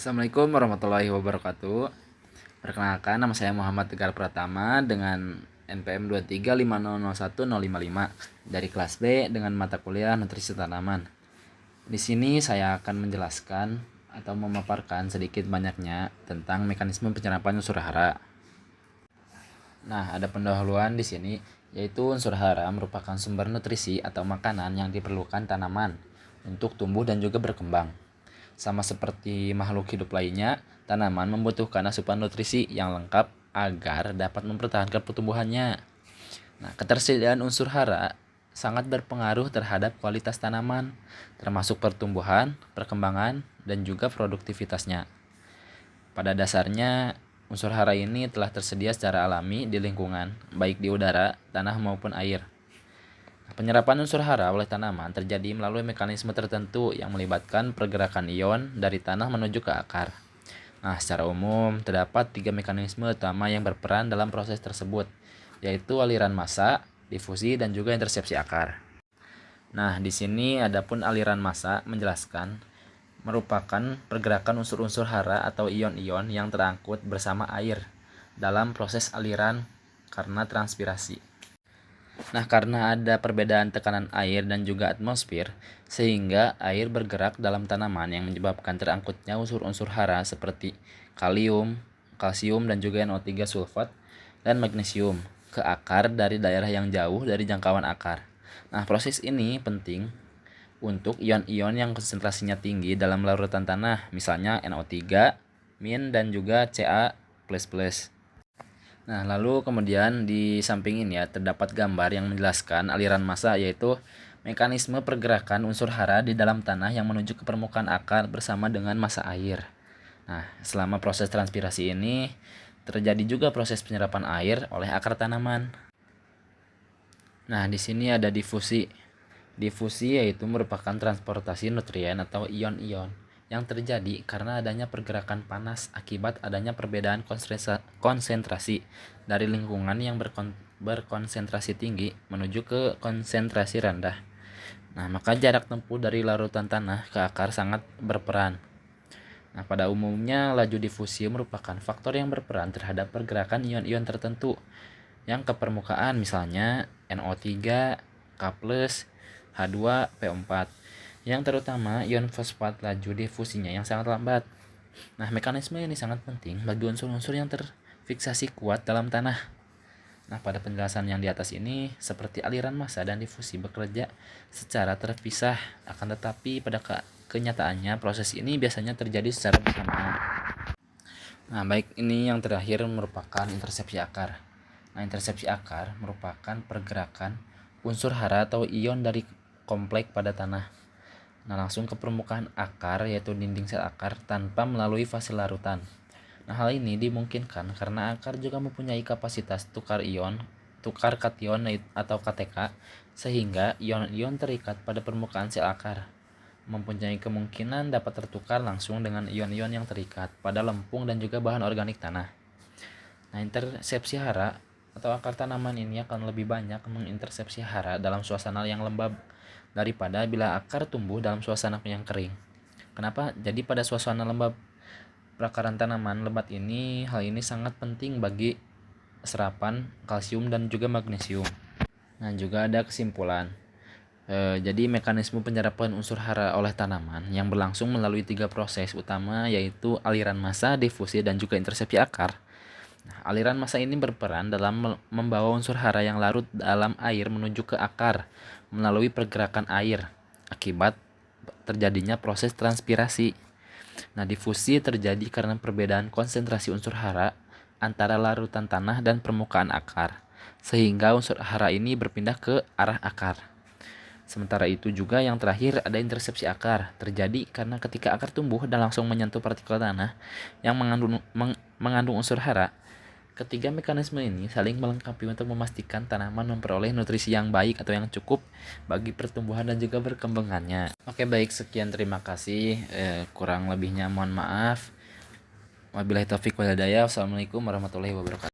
Assalamualaikum warahmatullahi wabarakatuh. Perkenalkan, nama saya Muhammad Tegar Pratama dengan NPM 235001055 dari kelas B dengan mata kuliah Nutrisi Tanaman. Di sini saya akan menjelaskan atau memaparkan sedikit banyaknya tentang mekanisme penyerapan unsur hara. Nah, ada pendahuluan di sini, yaitu unsur hara merupakan sumber nutrisi atau makanan yang diperlukan tanaman untuk tumbuh dan juga berkembang. Sama seperti makhluk hidup lainnya, tanaman membutuhkan asupan nutrisi yang lengkap agar dapat mempertahankan pertumbuhannya. Nah, ketersediaan unsur hara sangat berpengaruh terhadap kualitas tanaman, termasuk pertumbuhan, perkembangan, dan juga produktivitasnya. Pada dasarnya, unsur hara ini telah tersedia secara alami di lingkungan, baik di udara, tanah maupun air. Penyerapan unsur hara oleh tanaman terjadi melalui mekanisme tertentu yang melibatkan pergerakan ion dari tanah menuju ke akar. Nah, secara umum terdapat 3 mekanisme utama yang berperan dalam proses tersebut, yaitu aliran massa, difusi, dan juga intersepsi akar. Nah, di sini adapun aliran massa menjelaskan merupakan pergerakan unsur-unsur hara atau ion-ion yang terangkut bersama air dalam proses aliran karena transpirasi. Nah, karena ada perbedaan tekanan air dan juga atmosfer, sehingga air bergerak dalam tanaman yang menyebabkan terangkutnya unsur-unsur hara seperti kalium, kalsium, dan juga NO3 sulfat dan magnesium ke akar dari daerah yang jauh dari jangkauan akar. Nah, proses ini penting untuk ion-ion yang konsentrasinya tinggi dalam larutan tanah, misalnya NO3, min, dan juga Ca++. Nah, lalu kemudian di samping ini ya terdapat gambar yang menjelaskan aliran massa, yaitu mekanisme pergerakan unsur hara di dalam tanah yang menuju ke permukaan akar bersama dengan massa air. Nah, selama proses transpirasi ini terjadi juga proses penyerapan air oleh akar tanaman. Nah, di sini ada difusi. Difusi yaitu merupakan transportasi nutrien atau ion-ion yang terjadi karena adanya pergerakan panas akibat adanya perbedaan konsentrasi dari lingkungan yang berkonsentrasi tinggi menuju ke konsentrasi rendah. Nah, maka jarak tempuh dari larutan tanah ke akar sangat berperan. Nah, pada umumnya laju difusi merupakan faktor yang berperan terhadap pergerakan ion-ion tertentu yang ke permukaan, misalnya NO3, K+, H2, PO4, yang terutama ion fosfat laju difusinya yang sangat lambat. Nah, mekanisme ini sangat penting bagi unsur-unsur yang terfiksasi kuat dalam tanah. Nah, pada penjelasan yang di atas ini, seperti aliran massa dan difusi bekerja secara terpisah, akan tetapi pada kenyataannya proses ini biasanya terjadi secara bersamaan. Nah, baik, ini yang terakhir merupakan intersepsi akar. Nah, intersepsi akar merupakan pergerakan unsur hara atau ion dari kompleks pada tanah. Nah, langsung ke permukaan akar, yaitu dinding sel akar, tanpa melalui fase larutan. Nah, hal ini dimungkinkan karena akar juga mempunyai kapasitas tukar kation atau KTK, sehingga ion-ion terikat pada permukaan sel akar mempunyai kemungkinan dapat tertukar langsung dengan ion-ion yang terikat pada lempung dan juga bahan organik tanah. Nah, intersepsi hara atau akar tanaman ini akan lebih banyak mengintersepsi hara dalam suasana yang lembab daripada bila akar tumbuh dalam suasana yang kering. Kenapa? Jadi pada suasana lembab perakaran tanaman lebat ini, hal ini sangat penting bagi serapan kalsium dan juga magnesium. Nah, juga ada kesimpulan. Jadi mekanisme penyerapan unsur hara oleh tanaman yang berlangsung melalui 3 proses utama, yaitu aliran massa, difusi, dan juga intersepsi akar. Nah, aliran massa ini berperan dalam membawa unsur hara yang larut dalam air menuju ke akar melalui pergerakan air akibat terjadinya proses transpirasi. Nah, difusi terjadi karena perbedaan konsentrasi unsur hara antara larutan tanah dan permukaan akar, sehingga unsur hara ini berpindah ke arah akar. Sementara itu juga yang terakhir ada intersepsi akar, terjadi karena ketika akar tumbuh dan langsung menyentuh partikel tanah yang mengandung unsur hara. Ketiga mekanisme ini saling melengkapi untuk memastikan tanaman memperoleh nutrisi yang baik atau yang cukup bagi pertumbuhan dan juga berkembangannya. Oke, baik, sekian, terima kasih. Kurang lebihnya mohon maaf. Wabillahi taufiq wal hidayah. Wassalamualaikum warahmatullahi wabarakatuh.